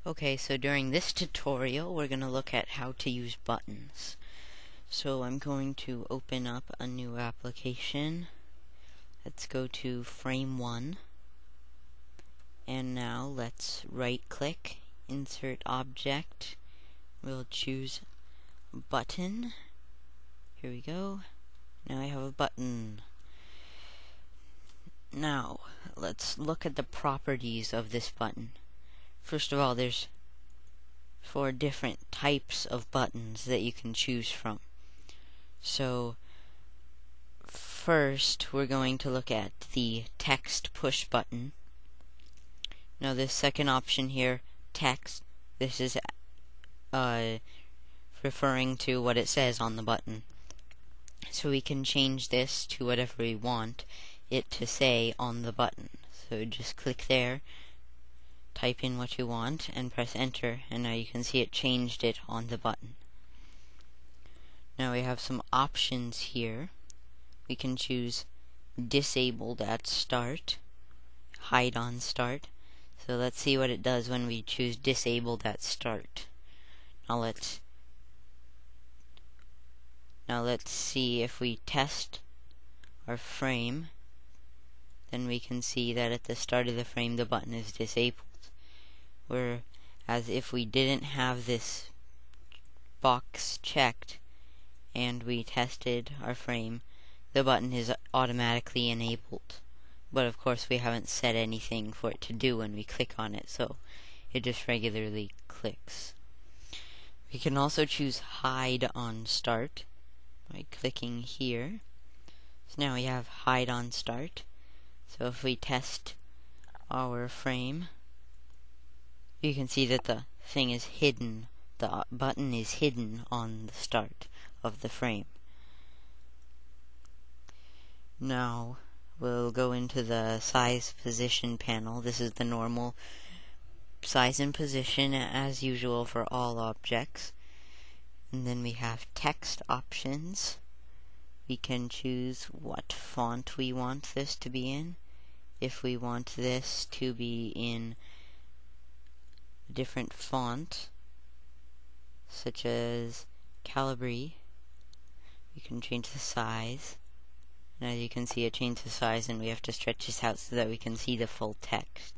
Okay, so during this tutorial, we're going to look at how to use buttons. So I'm going to open up a new application. Let's go to Frame 1. And now let's right-click, Insert Object. We'll choose Button. Here we go. Now I have a button. Now, let's look at the properties of this button. First of all, there's 4 different types of buttons that you can choose from. So, first, we're going to look at the text push button. Now, this second option here, text, this is referring to what it says on the button. So we can change this to whatever we want it to say on the button. So just click there, type in what you want, and press enter, and now you can see it changed it on the button. Now we have some options here. We can choose disabled at start, hide on start. So let's see what it does when we choose disabled at start. Now let's see if we test our frame, then we can see that at the start of the frame the button is disabled. Whereas if we didn't have this box checked and we tested our frame, the button is automatically enabled. But of course we haven't set anything for it to do when we click on it, so it just regularly clicks. We can also choose hide on start by clicking here. So now we have hide on start. So if we test our frame, you can see that the thing is hidden. The button is hidden on the start of the frame. Now we'll go into the size position panel. This is the normal size and position as usual for all objects. And then we have text options. We can choose what font we want this to be in. If we want this to be in a different font, such as Calibri, we can change the size. And as you can see, it changed the size, and we have to stretch this out so that we can see the full text.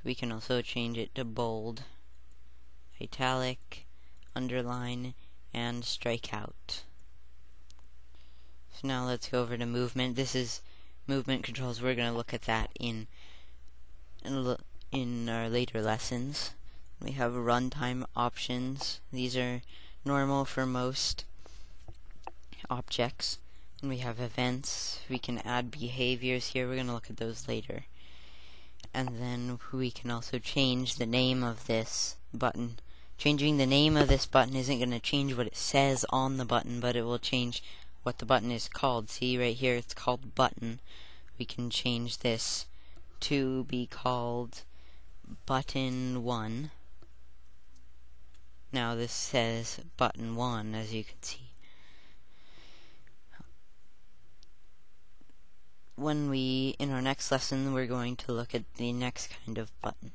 We can also change it to bold, italic, underline, and strikeout. So now let's go over to movement. This is movement controls. We're going to look at that in our later lessons. We have runtime options. These are normal for most objects. And we have events. We can add behaviors here. We're going to look at those later. And then we can also change the name of this button. Changing the name of this button isn't going to change what it says on the button, but it will change what the button is called. See right here, it's called button. We can change this to be called button 1. Now this says button 1, as you can see. In our next lesson, we're going to look at the next kind of button.